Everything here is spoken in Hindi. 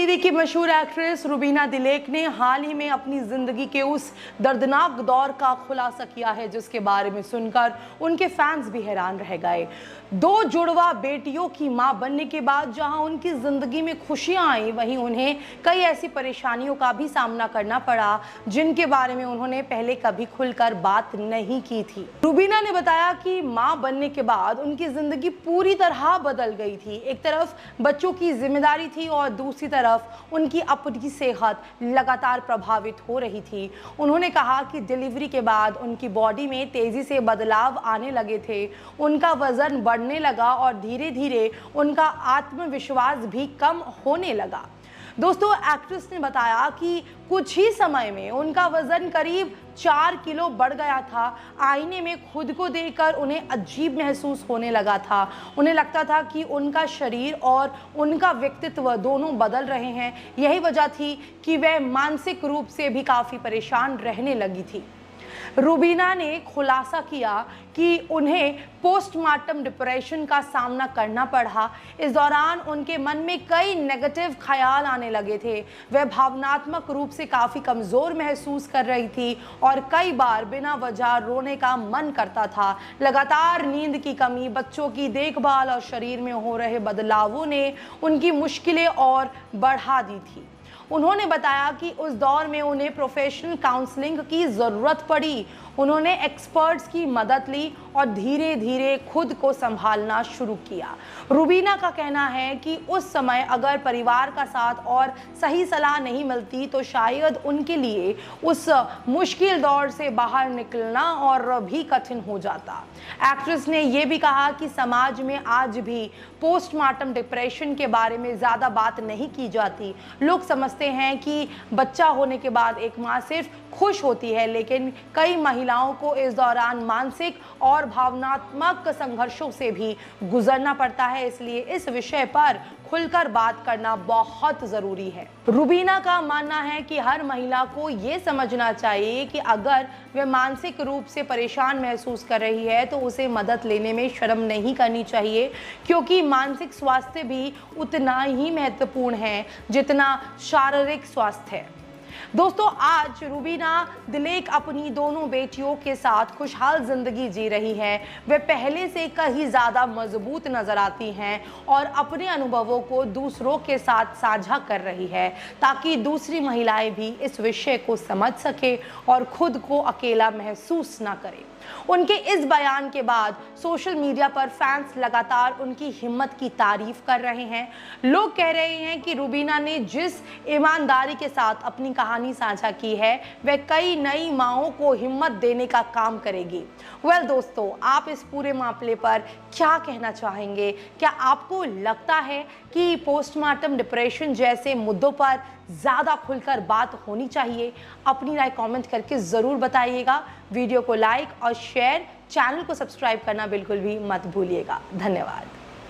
टीवी की मशहूर एक्ट्रेस रुबीना दिलेक ने हाल ही में अपनी जिंदगी के उस दर्दनाक दौर का खुलासा किया है जिसके बारे में सुनकर उनके फैंस भी हैरान रह गए। दो जुड़वा बेटियों की मां बनने के बाद जहां उनकी जिंदगी में खुशियां आई, वहीं उन्हें कई ऐसी परेशानियों का भी सामना करना पड़ा जिनके बारे में उन्होंने पहले कभी खुलकर बात नहीं की थी। रुबीना ने बताया कि मां बनने के बाद उनकी जिंदगी पूरी तरह बदल गई थी। एक तरफ बच्चों की जिम्मेदारी थी और दूसरी तरफ उनकी अपनी सेहत लगातार प्रभावित हो रही थी। उन्होंने कहा कि डिलीवरी के बाद उनकी बॉडी में तेजी से बदलाव आने लगे थे, उनका वजन बढ़ने लगा और धीरे धीरे उनका आत्मविश्वास भी कम होने लगा। दोस्तों, एक्ट्रेस ने बताया कि कुछ ही समय में उनका वजन करीब 4 किलो बढ़ गया था। आईने में खुद को देखकर उन्हें अजीब महसूस होने लगा था। उन्हें लगता था कि उनका शरीर और उनका व्यक्तित्व दोनों बदल रहे हैं। यही वजह थी कि वह मानसिक रूप से भी काफ़ी परेशान रहने लगी थी। रुबीना ने खुलासा किया कि उन्हें पोस्टमार्टम डिप्रेशन का सामना करना पड़ा। इस दौरान उनके मन में कई नेगेटिव ख्याल आने लगे थे। वह भावनात्मक रूप से काफ़ी कमज़ोर महसूस कर रही थी और कई बार बिना वजह रोने का मन करता था। लगातार नींद की कमी, बच्चों की देखभाल और शरीर में हो रहे बदलावों ने उनकी मुश्किलें और बढ़ा दी थी। उन्होंने बताया कि उस दौर में उन्हें प्रोफेशनल काउंसलिंग की ज़रूरत पड़ी। उन्होंने एक्सपर्ट्स की मदद ली और धीरे धीरे खुद को संभालना शुरू किया। रुबीना का कहना है कि उस समय अगर परिवार का साथ और सही सलाह नहीं मिलती तो शायद उनके लिए उस मुश्किल दौर से बाहर निकलना और भी कठिन हो जाता। एक्ट्रेस ने यह भी कहा कि समाज में आज भी पोस्टमार्टम डिप्रेशन के बारे में ज़्यादा बात नहीं की जाती। लोग समझते हैं कि बच्चा होने के बाद एक माँ सिर्फ खुश होती है, लेकिन कई महिलाओं को इस दौरान मानसिक और भावनात्मक संघर्षों से भी गुजरना पड़ता है। इसलिए इस विषय पर खुलकर बात करना बहुत ज़रूरी है। रुबीना का मानना है कि हर महिला को ये समझना चाहिए कि अगर वह मानसिक रूप से परेशान महसूस कर रही है तो उसे मदद लेने में शर्म नहीं करनी चाहिए, क्योंकि मानसिक स्वास्थ्य भी उतना ही महत्वपूर्ण है जितना शारीरिक स्वास्थ्य है। दोस्तों, आज रुबीना दिलेक अपनी दोनों बेटियों के साथ खुशहाल जिंदगी जी रही हैं। वे पहले से कहीं ज़्यादा मजबूत नजर आती हैं और अपने अनुभवों को दूसरों के साथ साझा कर रही है ताकि दूसरी महिलाएं भी इस विषय को समझ सके और खुद को अकेला महसूस ना करें। उनके इस बयान के बाद सोशल मीडिया पर फैंस लगातार उनकी हिम्मत की तारीफ कर रहे हैं। लोग कह रहे हैं कि रुबीना ने जिस ईमानदारी के साथ अपनी कहानी साझा की है वह कई नई माँओं को हिम्मत देने का काम करेगी। दोस्तों, आप इस पूरे मामले पर क्या कहना चाहेंगे? क्या आपको लगता है कि पोस्टमार्टम डिप्रेशन जैसे मुद्दों पर ज़्यादा खुलकर बात होनी चाहिए? अपनी राय कमेंट करके ज़रूर बताइएगा। वीडियो को लाइक और शेयर, चैनल को सब्सक्राइब करना बिल्कुल भी मत भूलिएगा। धन्यवाद।